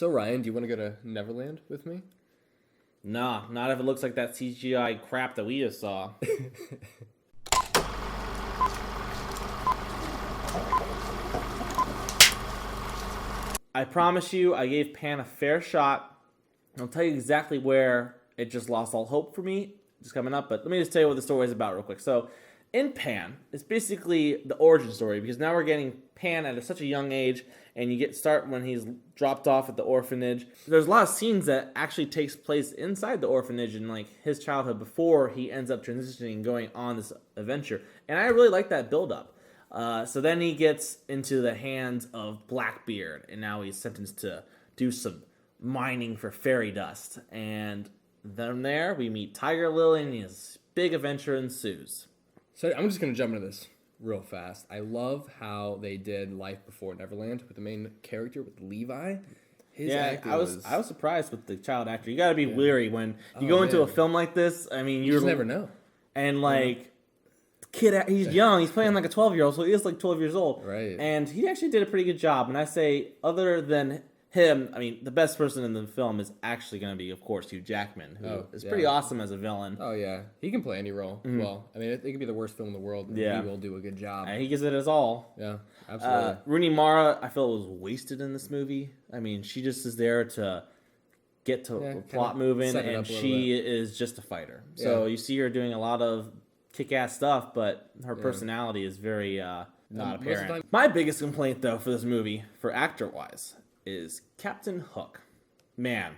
So, Ryan, do you want to go to Neverland with me? Nah, not if it looks like that CGI crap that we just saw. I promise you, I gave Pan a fair shot. I'll tell you exactly where it just lost all hope for me. Just coming up, but let me just tell you what the story is about real quick. So, in Pan, it's basically the origin story because now we're getting Pan at such a young age, and you start when he's dropped off at the orphanage. There's a lot of scenes that actually takes place inside the orphanage and like his childhood before he ends up transitioning and going on this adventure, and I really like that build up. So then he gets into the hands of Blackbeard, and now he's sentenced to do some mining for fairy dust. And then there we meet Tiger Lily, and his big adventure ensues. So I'm just going to jump into this real fast. I love how they did Life Before Neverland with the main character, with Levi. I was surprised with the child actor. You got to be weary when you go into a film like this. I mean, you just never know. And like, kid, he's young. He's playing like a 12-year-old, so he is like 12 years old. Right. And he actually did a pretty good job. And I say, other than him, I mean, the best person in the film is actually going to be, of course, Hugh Jackman, who is pretty awesome as a villain. Oh, yeah. He can play any role. Mm-hmm. Well, I mean, it could be the worst film in the world, and he will do a good job. And he gives it his all. Yeah, absolutely. Rooney Mara, I feel, was wasted in this movie. I mean, she just is there to get to plot moving, and she is just a fighter. So you see her doing a lot of kick-ass stuff, but her personality is very not apparent. My biggest complaint, though, for this movie, for actor-wise, is Captain Hook. Man,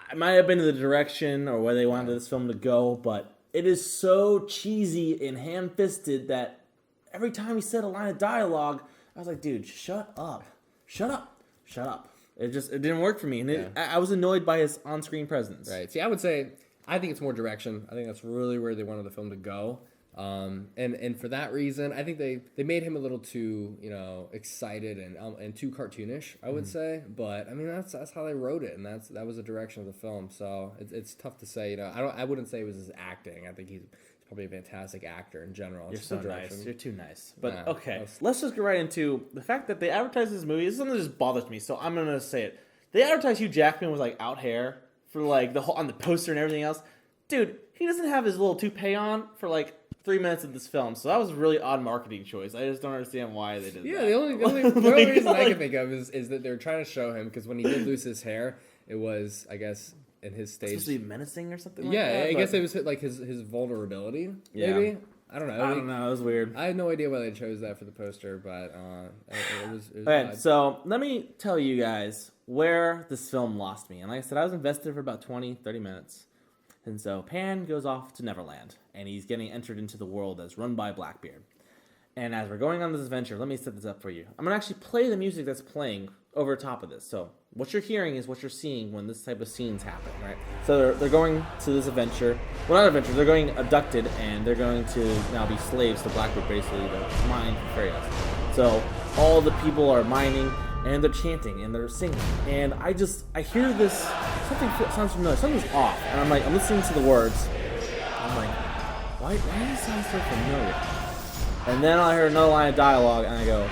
I might have been in the direction or where they wanted this film to go, but it is so cheesy and ham-fisted that every time he said a line of dialogue, I was like, dude, shut up. Shut up. Shut up. It didn't work for me, and I was annoyed by his on-screen presence. Right. See, I would say, I think it's more direction. I think that's really where they wanted the film to go. And for that reason, I think they made him a little too, excited and too cartoonish, I would say. But I mean, that's how they wrote it, and that was the direction of the film. So it's tough to say. I wouldn't say it was his acting. I think he's probably a fantastic actor in general. You're so nice. You're too nice. But okay, let's just get right into the fact that they advertised this movie. This is something that just bothers me. So I'm gonna say it. They advertised Hugh Jackman with like out hair for like the whole on the poster and everything else. Dude, he doesn't have his little toupee on for like 3 minutes of this film, so that was a really odd marketing choice. I just don't understand why they did that. Yeah, the only reason I can think of is that they're trying to show him, because when he did lose his hair, it was, I guess, in his stage. Supposed to be menacing or something like that? Yeah, I guess it was like his vulnerability, maybe? I don't know. I don't know. It was weird. I had no idea why they chose that for the poster, but it was okay, odd. So let me tell you guys where this film lost me. And like I said, I was invested for about 20, 30 minutes. And so Pan goes off to Neverland, and he's getting entered into the world that's run by Blackbeard. And as we're going on this adventure, let me set this up for you. I'm going to actually play the music that's playing over top of this. So what you're hearing is what you're seeing when this type of scenes happen, right? So they're going to this adventure. Well, not adventure. They're going abducted, and they're going to now be slaves to Blackbeard, basically, to mine for fairy dust. So all the people are mining, and they're chanting, and they're singing. And I hear this, something sounds familiar, something's off. And I'm listening to the words. I'm like, why does this sound so familiar? And then I hear another line of dialogue, and I go,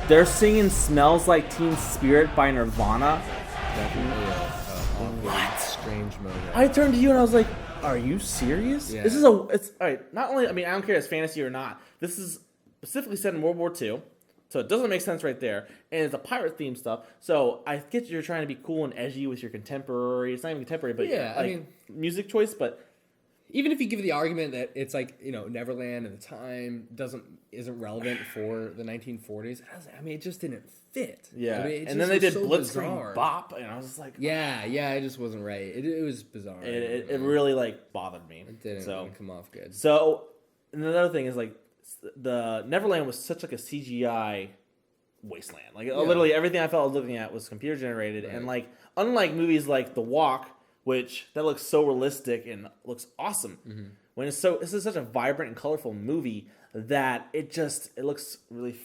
they're singing Smells Like Teen Spirit by Nirvana? What? Strange moment. I turned to you, and I was like, are you serious? Yeah. It's all right, not only, I don't care if it's fantasy or not, this is specifically set in World War II. So it doesn't make sense right there. And it's a pirate theme stuff. So I get you're trying to be cool and edgy with your contemporary. It's not even contemporary, but music choice. But even if you give the argument that it's like, Neverland at the time isn't relevant for the 1940s, it just didn't fit. Yeah. And then they did Blitzkrieg Bop, and I was just like, yeah, it just wasn't right. It was bizarre. It really bothered me. It didn't come off good. So another thing is the Neverland was such a CGI wasteland. Literally everything I felt looking at was computer generated, right. And unlike movies like The Walk, which that looks so realistic and looks awesome. Mm-hmm. When this is such a vibrant and colorful movie that it looks really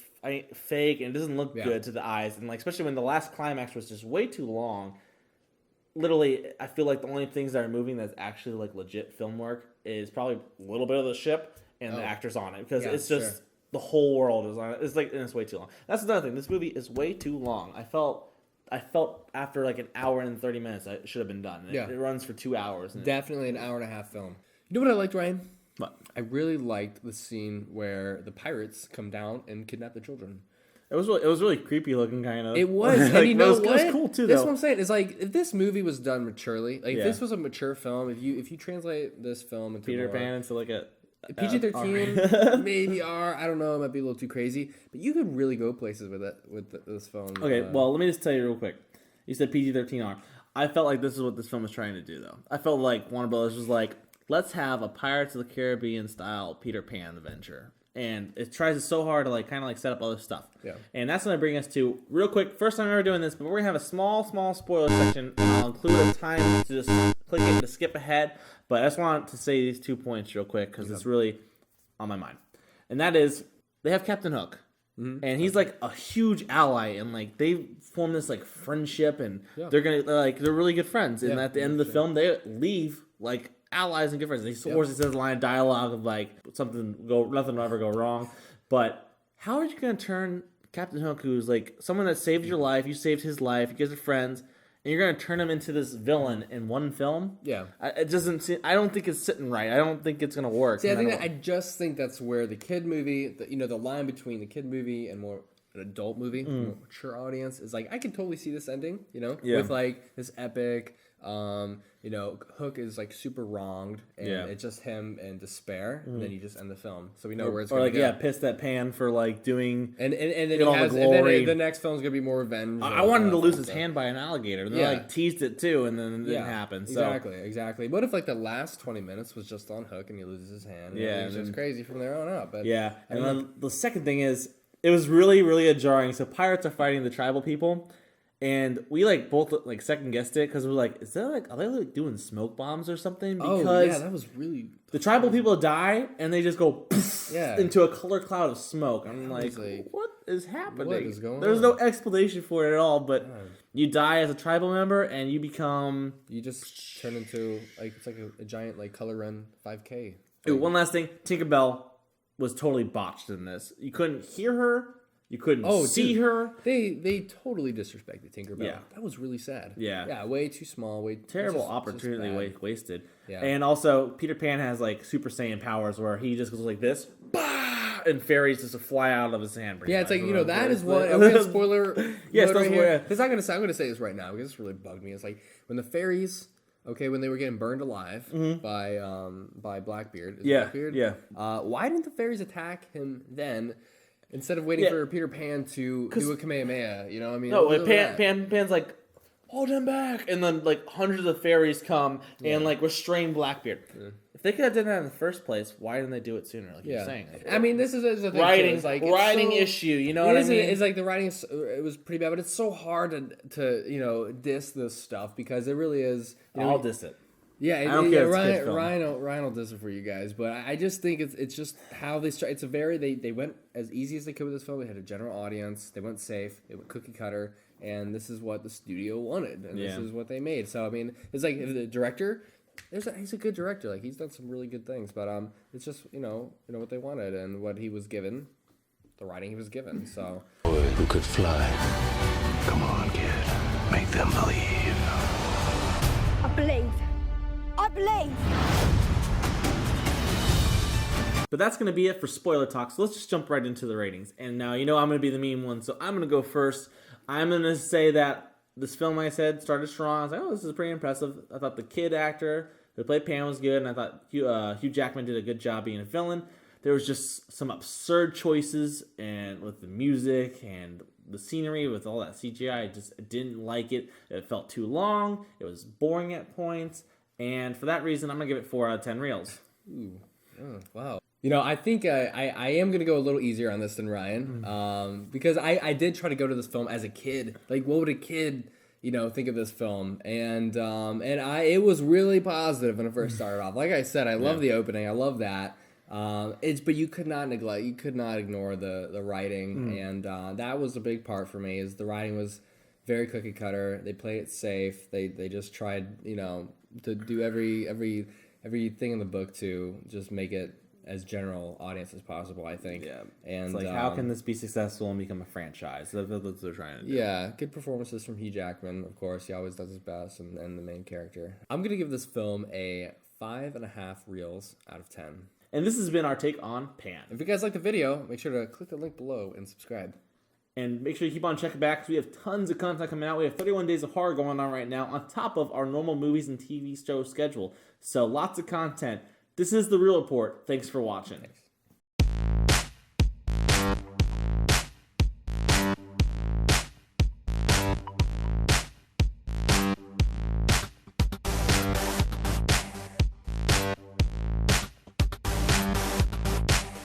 fake and it doesn't look good to the eyes, and especially when the last climax was just way too long. Literally, I feel like the only things that are moving that's actually legit film work is probably a little bit of the ship and the actors on it, because it's just the whole world is on it. And it's way too long. That's another thing. This movie is way too long. I felt I felt after like an hour and 30 minutes, it should have been done. It runs for 2 hours. Definitely an hour and a half film. You know what I liked, Ryan? What? I really liked the scene where the pirates come down and kidnap the children. It was really creepy looking, kind of. It was, and you know what? It was cool too. That's what I'm saying. It's like if this movie was done maturely, like Yeah. if this was a mature film, if you translate this film into Peter Pan into like a PG-13, maybe R. I don't know. It might be a little too crazy, but you could really go places with it with this film. Okay, well, let me just tell you real quick. You said PG-13R. I felt like this is what this film was trying to do, though. I felt like Warner Brothers was like, let's have a Pirates of the Caribbean style Peter Pan adventure. And it tries so hard to kind of set up other stuff. Yeah. And that's going to bring us to, real quick, first time ever doing this, but we're going to have a small spoiler section. And I'll include a time to just click it to skip ahead. But I just want to say these 2 points real quick because it's really on my mind. And that is, they have Captain Hook. Mm-hmm. And he's like a huge ally, and they form this friendship, and they're they're really good friends. And at the end of the film, they leave allies and good friends. He says a line of dialogue of nothing will ever go wrong. But how are you going to turn Captain Hook, who's someone that saved your life, you saved his life, you guys are friends, and you're going to turn him into this villain in one film? Yeah. It doesn't seem, I don't think it's sitting right. I don't think it's going to work. See, I just think that's where the kid movie, the line between the kid movie and more an adult movie, more mature audience, is I can totally see this ending, with this epic, Hook is super wronged, and it's just him in despair, and then you just end the film, so we know where it's going to go. Pissed at Pan for doing and then all the glory. And then the next film's gonna be more revenge. I wanted him to lose his hand by an alligator, and they teased it too, and then it didn't happen. So. Exactly. What if the last 20 minutes was just on Hook and he loses his hand? And it's just crazy from there on out. But and then the second thing is, it was really, really jarring. So pirates are fighting the tribal people. And we both second guessed it because we're is that are they doing smoke bombs or something? Because that was really the tribal people die and they just go into a color cloud of smoke. I'm what is happening? What is going on? There's no explanation for it at all. But you die as a tribal member and you just turn into it's a giant color run 5K. Ooh, one last thing, Tinkerbell was totally botched in this. You couldn't hear her. You couldn't see her. They totally disrespected Tinkerbell. Yeah. That was really sad. Yeah. Yeah, way too small. Terrible opportunity wasted. Yeah. And also, Peter Pan has Super Saiyan powers where he just goes like this, bah! And fairies just fly out of his hand. Yeah, it's that is what. Are we a spoiler? Yes, right here? I'm going to say this right now because this really bugged me. It's when the fairies. Okay, when they were getting burned alive by Blackbeard. Blackbeard? Yeah. Why didn't the fairies attack him then instead of waiting for Peter Pan to do a Kamehameha? You know what I mean? No, Pan's hold him back. And then hundreds of fairies come and restrain Blackbeard. Yeah. If they could have done that in the first place, why didn't they do it sooner? You're saying. I mean, this is a thing. Writing issue. You know what I mean? It's the writing. It was pretty bad, but it's so hard to diss this stuff because it really is. I'll diss it. Yeah, I don't care. Ryan will diss it for you guys, but I just think it's just how they start. It's a very they went as easy as they could with this film. They had a general audience. They went safe. They went cookie cutter, and this is what the studio wanted, and this is what they made. So I mean, it's the director. He's a good director. He's done some really good things, but it's just what they wanted and what he was given, the writing he was given. So who could fly? Come on, kid, make them believe. I believe. But that's going to be it for spoiler talk. So let's just jump right into the ratings. And now I'm going to be the mean one, so I'm going to go first. I'm going to say that this film, like I said, started strong. I was like, this is pretty impressive. I thought the kid actor who played Pan was good, and I thought Hugh Jackman did a good job being a villain. There was just some absurd choices, and with the music and the scenery, with all that CGI, I just didn't like it. It felt too long. It was boring at points. And for that reason, I'm going to give it 4 out of 10 reels. Ooh. Oh, wow. I think I am going to go a little easier on this than Ryan, because I did try to go to this film as a kid. What would a kid, think of this film? And it was really positive when it first started off. Like I said, I love the opening. I love that. But you could not ignore the writing, and that was a big part for me. Is the writing was very cookie cutter. They played it safe. They just tried, to do everything in the book to just make it as general audience as possible, I think. Yeah. And It's like, how can this be successful and become a franchise? That's what they're trying to do. Yeah, good performances from Hugh Jackman, of course. He always does his best, and the main character. I'm going to give this film a 5.5 reels out of 10. And this has been our take on Pan. If you guys like the video, make sure to click the link below and subscribe. And make sure you keep on checking back because we have tons of content coming out. We have 31 Days of Horror going on right now on top of our normal movies and TV show schedule. So lots of content. This is The Real Report. Thanks for watching. Thanks.